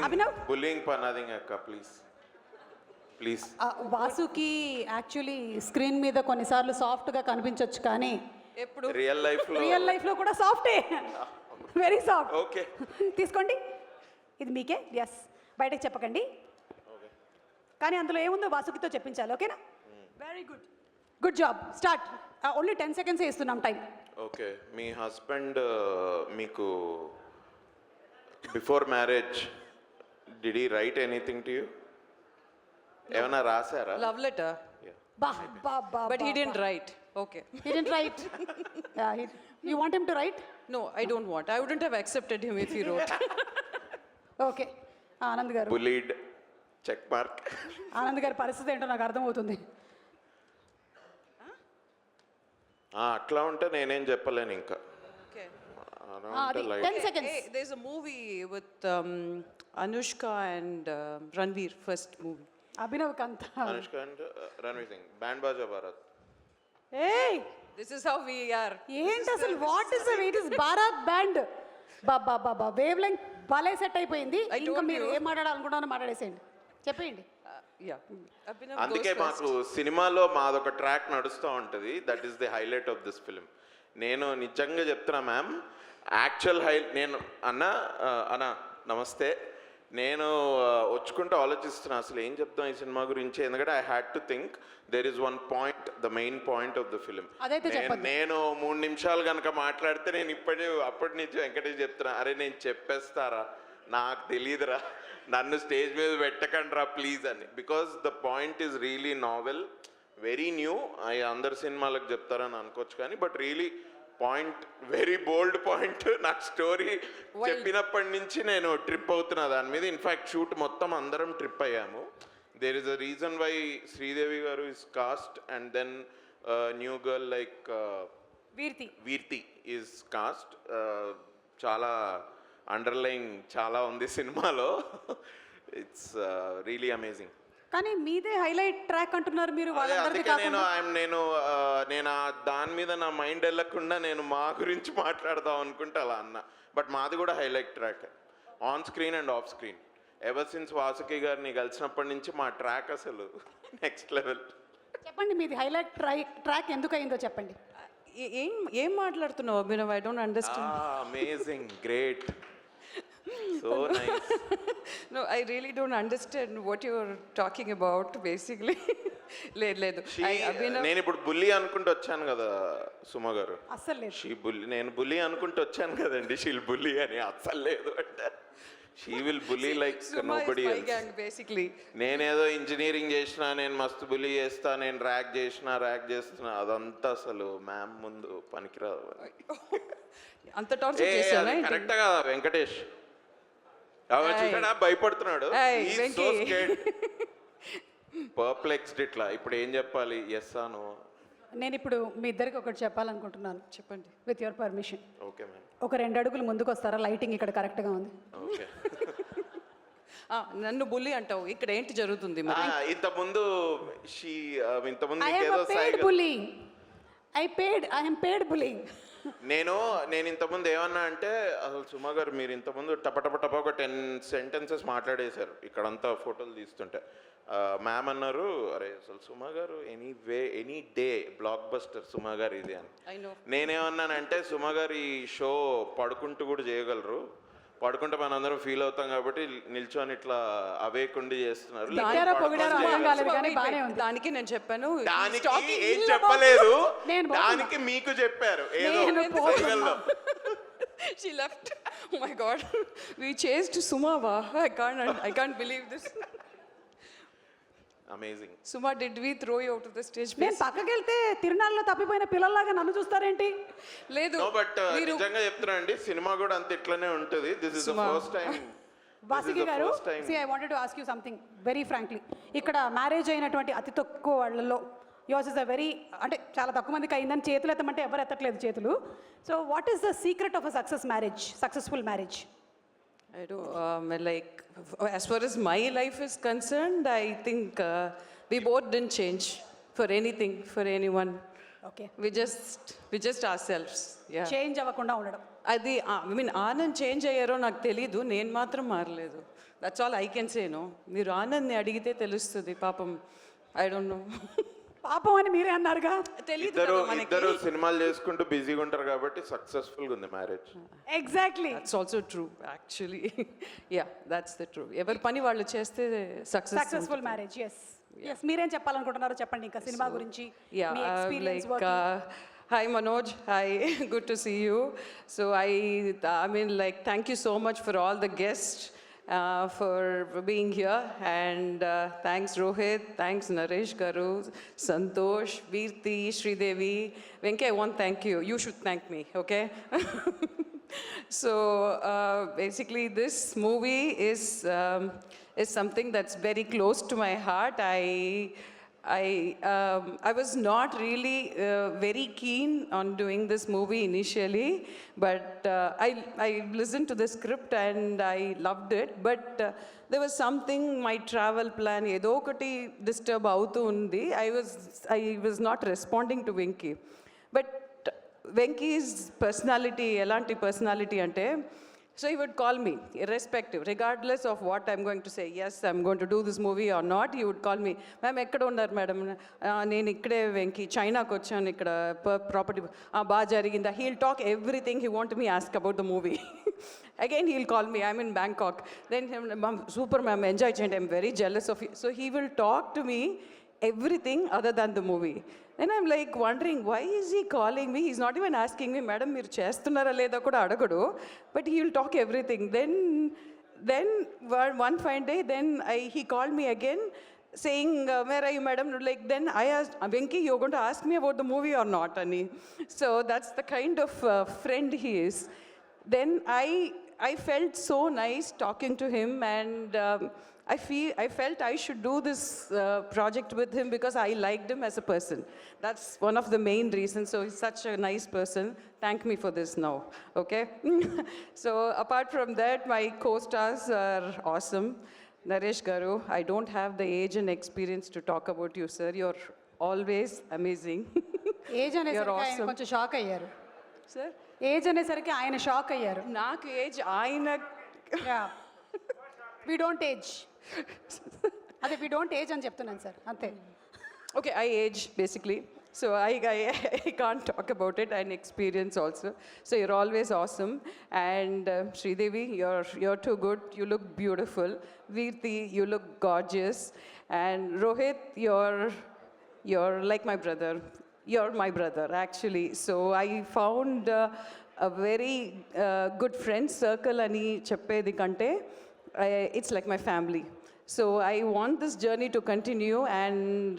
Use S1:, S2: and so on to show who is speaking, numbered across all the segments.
S1: Abhinav
S2: bullying పనాదింగ్ అక్క please
S1: Vasuki actually screen మీద కొన్నిసార్లు సాఫ్ట్గా కనిపించవచ్చు కానీ
S3: ఎప్పుడు
S2: రియల్ లైఫ్
S1: లో కూడా సాఫ్టే, వెరీ సాఫ్ట్.
S2: ఓకే
S1: తీసుకోండి, ఇది మీకే. ఎస్, బయటకు చెప్పకండి, కానీ అందులో ఏముందో వాసుకితో చెప్పించాలి. ఓకేనా? Very good, good job. Start. Only 10 seconds ఇస్తున్నాం టైం.
S2: ఓకే. మీ హస్బెండ్ మీకు before marriage did he right anything to you? ఏమైనా రాశారా?
S3: లవ్ లెటర్,
S1: బా బా బా
S3: but he didn't write. Okay.
S1: He didn't write. Yeah, you want him to write?
S3: No, I don't want. I wouldn't have accepted him if he wrote.
S1: Okay, Anand గారు.
S2: బులీడ్ check mark.
S1: Anand గారి పరిస్థితి ఏంటో నాకు అర్థమవుతుంది.
S2: అట్లా ఉంటే నేనేం చెప్పలేను ఇంకా.
S3: Okay.
S1: 10 seconds.
S3: Hey, there's a movie with Anushka and Ranveer, first movie.
S1: Abhinav కంత.
S2: అనుష్క అండ్ రణ్వీర్ సింగ్, బ్యాండ్ బాజా భారత్.
S1: ఏయ్,
S3: This is how we are.
S1: ఏంటి అసలు? What is it is Bharat band. Baba Baba, wave length భలే సెట్ అయిపోయింది.
S3: I
S1: ఇంకా
S3: told
S1: మీరు
S3: you.
S1: ఏం మాట్లాడాలనుకుంటున్నారో మాట్లాడేసేయండి, చెప్పేయండి.
S3: Yeah. Abhinav
S2: అందుకే
S3: goes first.
S2: మాకు సినిమాలో మాదొక ట్రాక్ నడుస్తూ ఉంటుంది. That is the highlight of this film. నేను నిజంగా చెప్తున్నా మ్యామ్, యాక్చువల్ నేను అన్న నమస్తే. నేను వచ్చుకుంటూ ఆలోచిస్తున్నా అసలు ఏం చెప్తాం ఈ సినిమా గురించి. ఎందుకంటే I had to think there is one point, the main point of the film.
S1: అదైతే చెప్పండి.
S2: నేను 3 నిమిషాలు కనుక మాట్లాడితే నేను అప్పటి నుంచి వెంకటేష్ చెప్తున్నా, అరే నేను చెప్పేస్తారా, నాకు తెలియదురా, నన్ను స్టేజ్ మీద పెట్టకండి రా ప్లీజ్ అని. Because the point is really novel, very new. అందరు సినిమాలకు చెప్తారని అనుకోవచ్చు కానీ but really point very bold point. నాకు స్టోరీ చెప్పినప్పటి నుంచి నేను ట్రిప్ అవుతున్నా దాని మీద. ఇన్ఫ్యాక్ట్ షూట్ మొత్తం అందరం ట్రిప్ అయ్యాము. There is a reason why Sridevi గారు is cast and then new girl like వీర్తి ఈజ్ కాస్ట్. చాలా అండర్లైన్ చాలా ఉంది సినిమాలో. It's really amazing.
S1: కానీ మీదే హైలైట్ ట్రాక్ అంటున్నారు మీరు.
S2: అందుకే నేను దాని మీద నా మైండ్ వెళ్ళకుండా నేను మా గురించి మాట్లాడదాం అనుకుంటే అలా అన్నా. బట్ మాది కూడా highlight track, on screen and off screen. Ever since Vasuki గారిని కలిసినప్పటి నుంచి మా ట్రాక్ అసలు నెక్స్ట్ లెవెల్.
S1: చెప్పండి, మీది హైలైట్ ట్రాక్ ఎందుకు అయిందో చెప్పండి.
S3: ఏం మాట్లాడుతున్నావు Abhinav? I don't understand.
S2: Amazing, great, so nice.
S3: No, I really don't understand what you're talking about basically. లేదు.
S2: నేను ఇప్పుడు బుల్లి అనుకుంటూ వచ్చాను కదా సుమ గారు.
S1: అస్సలు లేదు.
S2: నేను బుల్లి అనుకుంటూ వచ్చాను కదండి. షీల్ బుల్లి అని అస్సలు లేదు అంటే షీ విల్ బుల్లి లైక్ నోబడీ ఎల్స్.
S3: బేసిక్లీ
S2: నేనేదో ఇంజనీరింగ్ చేసినా, నేను మస్తు బుల్లి చేస్తా, నేను ర్యాక్ చేస్తున్నా, అదంతా అసలు మ్యామ్ ముందు పనికిరాదు.
S3: అంత టార్చర్ చేశానా?
S2: కరెక్ట్ కదా వెంకటేష్? చూసాడా భయపడుతున్నాడు, పర్ప్లెక్స్డ్. ఇట్లా ఇప్పుడు ఏం చెప్పాలి? ఎస్ అను.
S1: నేను ఇప్పుడు మీ ఇద్దరికి ఒకటి చెప్పాలనుకుంటున్నాను.
S3: చెప్పండి.
S1: With your permission.
S2: Okay ma'am.
S1: ఒక 2 అడుగులు ముందుకు వస్తారా? లైటింగ్ ఇక్కడ కరెక్ట్గా ఉంది.
S2: ఓకే.
S3: నన్ను బుల్లి అంటావు, ఇక్కడ ఏంటి జరుగుతుంది?
S2: ఇంతకుముందు
S1: ఐ యామ్ పేడ్ బుల్లింగ్.
S2: నేను ఇంతకుముందు ఏమన్నా అంటే అసలు సుమ గారు మీరు ఇంతకుముందు టప ఒక 10 sentences మాట్లాడేశారు ఇక్కడంతా ఫోటోలు తీస్తుంటే. మ్యామ్ అన్నారు, అరే అసలు సుమ గారు any day block buster Suma గారు ఇది అని. నేనేమన్నానంటే సుమ గారు ఈ షో పడుకుంటూ కూడా చేయగలరు, పడుకుంటే మనందరం ఫీల్ అవుతాం కాబట్టి నిల్చొని ఇట్లా అవేకుండి చేస్తున్నారు.
S3: దానికి నేను చెప్పాను,
S2: దానికి ఏం చెప్పలేదు, దానికి మీకు చెప్పారు ఏదో.
S3: She left. Oh my God, we chased Sumava. I can't believe this.
S2: Amazing.
S3: Suma, did we throw you out of the stage?
S1: నేను పక్కకి వెళ్తే తిరునాళ్ళలో తప్పిపోయిన పిల్లల్లాగా నన్ను చూస్తారేంటి?
S3: లేదు.
S2: బట్ నిజంగా చెప్తున్నా అండి, సినిమా కూడా అంత ఇట్లనే ఉంటుంది. This is the first time.
S1: Vasuki గారు, see, I wanted to ask you something very frankly. ఇక్కడ మ్యారేజ్ అయినటువంటి అతి తక్కువ వాళ్ళలో యోర్స్ ఇస్ అ వెరీ, అంటే చాలా తక్కువ మందికి అయిందని చేతులు ఎత్తమంటే ఎవరు ఎత్తట్లేదు చేతులు. So what is the secret of a successful marriage?
S3: I don't like, as far as my life is concerned, I think we both didn't change for anything, for anyone.
S1: Okay.
S3: We just ourselves. Yeah.
S1: Change avakunda undadam.
S3: అది I mean Anand change అయ్యారో నాకు తెలీదు, నేను మాత్రం మారలేదు. That's all I can say. No, మీరు ఆనంద్ని అడిగితే తెలుస్తుంది. పాపం, ఐ డోంట్ నో.
S1: పాపం అని మీరే అన్నారుగా.
S3: తెలీదు
S2: ఇద్దరు
S3: కదా మనకి.
S2: ఇద్దరు సినిమాలు చేసుకుంటూ బిజీగా ఉంటారు కాబట్టి సక్సెస్ఫుల్గా ఉంది marriage.
S1: Exactly.
S3: That's also true actually. Yeah, that's the true. ఎవరి పని వాళ్ళు చేస్తే
S1: సక్సెస్ఫుల్ మ్యారేజ్. ఎస్ మీరేం చెప్పాలనుకుంటున్నారో చెప్పండి ఇంకా సినిమా గురించి,
S3: Yeah,
S1: me experience
S3: hi Manoj, hi, good to see you. So I mean, like, thank you so much for all the guests for being here, and thanks Rohit, thanks Naresh Garu, Santosh, Veerti, Sridevi, Venki. I want to thank you. You should thank me, okay? So basically, this movie is something that's very close to my heart. I was not really very keen on doing this movie initially, but I listened to the script and I loved it. But there was something, my travel plan, ఏదో ఒకటి disturb అవుతూ ఉంది. I was not responding to Venki. But Venki's personality, elanti personality ante, so he would call me, irrespective, regardless of what I'm going to say. Yes, I'm going to do this movie or not. He would call me, ma'am, ekkada unnaru madam, nenu ikkade Venki, China ku vachanu, ikkada property ba jariginda. He'll talk everything he want me ask about the movie. Again he'll call me, I'm in Bangkok. Then ma'am, super ma'am, enjoy cheyandi, I'm very jealous of you. So he will talk to me everything other than the movie. Then I'm like wondering, why is he calling me? He's not even asking me, madam, మీరు చేస్తున్నారా లేదా కూడా అడగడు, but he will talk everything. Then one fine day, then he called me again saying, where are you, madam? Like, then I asked, Venki, you're going to ask me about the movie or not, Ani? So that's the kind of friend he is. Then I felt so nice talking to him, and I felt I should do this project with him because I liked him as a person. That's one of the main reasons. So he's such a nice person. Thank me for this now, okay? So apart from that, my co-stars are awesome. Naresh Garu, I don't have the age and experience to talk about you, sir. You're always amazing.
S1: Age అనేసరికి ఆయన కొంచెం shock అయ్యారు.
S3: Sir?
S1: Age అనేసరికి ఆయన shock అయ్యారు.
S3: నాకు age ఆయన.
S1: We don't age. అదే వి డోంట్ ఏజ్ అని చెప్తున్నాను సార్, అంతే.
S3: Okay, I age basically. So I can't talk about it, and experience also. So you're always awesome. And Sridevi, you're too good. You look beautiful. Veerti, you look gorgeous. And Rohit, you're like my brother. You're my brother, actually. So I found a very good friend circle ani cheppedi kante. It's like my family. So I want this journey to continue, and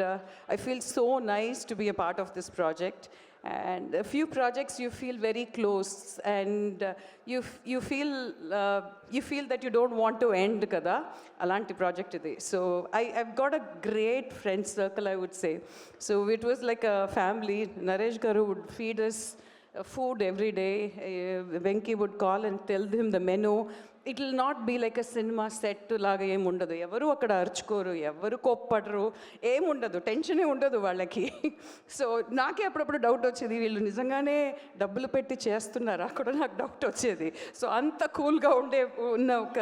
S3: I feel so nice to be a part of this project. And a few projects you feel very close, and you feel that you don't want to end kada alanti project idi. So I've got a great friend circle, I would say. So it was like a family. Naresh Garu would feed us food every day. Venki would call and tell him the menu. It will not be like a cinema set లాగా ఏమి ఉండదు. ఎవరు అక్కడ అరుచుకోరు, ఎవరు కోప్పడరు, ఏముండదు, టెన్షనే ఉండదు వాళ్ళకి. So నాకే అప్పుడప్పుడు డౌట్ వచ్చేది, వీళ్ళు నిజంగానే డబ్బులు పెట్టి చేస్తున్నారా కూడా నాకు డౌట్ వచ్చేది. సో అంత కూల్గా ఉన్న ఒక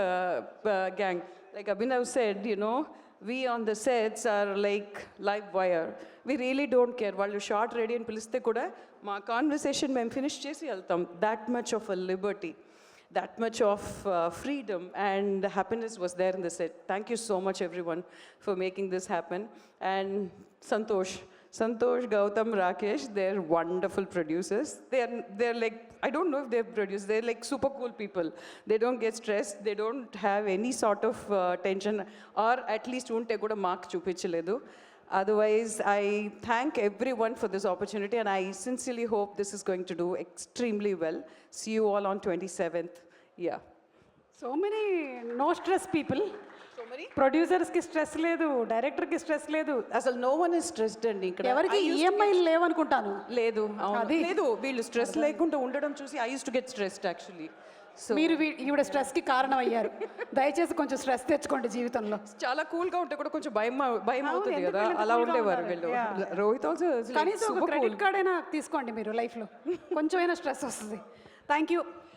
S3: gang. Like Abhinav said, we on the sets are like live wire. We really don't care. వాళ్ళు షార్ట్ రెడీ అని పిలిస్తే కూడా మా కాన్వర్సేషన్ మేము ఫినిష్ చేసి వెళ్తాం. That much of a liberty, that much of freedom and happiness was there in the set. Thank you so much everyone for making this happen. And Santosh, Gautam, Rakesh, they're wonderful producers. They're like, I don't know if they're producers, they're like super cool people. They don't get stressed, they don't have any sort of tension, or at least unte kuda mark chupichaledu. Otherwise, I thank everyone for this opportunity, and I sincerely hope this is going to do extremely well. See you all on 27th. Yeah.
S1: So many no stress people.
S3: So many?
S1: ప్రొడ్యూసర్స్కి stress లేదు, డైరెక్టర్కి stress లేదు,
S3: అసలు no one is stressed అండి ఇక్కడ.
S1: ఎవరికి ఈఎంఐలు లేవనుకుంటాను.
S3: లేదు, అవును, లేదు, వీళ్ళు స్ట్రెస్ లేకుండా ఉండడం చూసి I used to get stressed actually. So
S1: మీరు ఈవిడ స్ట్రెస్కి కారణం అయ్యారు. దయచేసి కొంచెం స్ట్రెస్ తెచ్చుకోండి జీవితంలో.
S3: చాలా కూల్గా ఉంటే కూడా కొంచెం భయం అవుతుంది
S1: ఎందుకు
S3: కదా,
S1: వీళ్ళు
S3: అలా
S1: cool గా
S3: ఉండేవారు
S1: ఉన్నారు?
S3: వీళ్ళు.
S1: Yeah.
S3: రోహిత్ ఆల్సో
S1: కనీసం ఒక క్రెడిట్ కార్డ్ అయినా తీసుకోండి మీరు లైఫ్లో, కొంచెమైనా స్ట్రెస్ వస్తుంది. Thank you.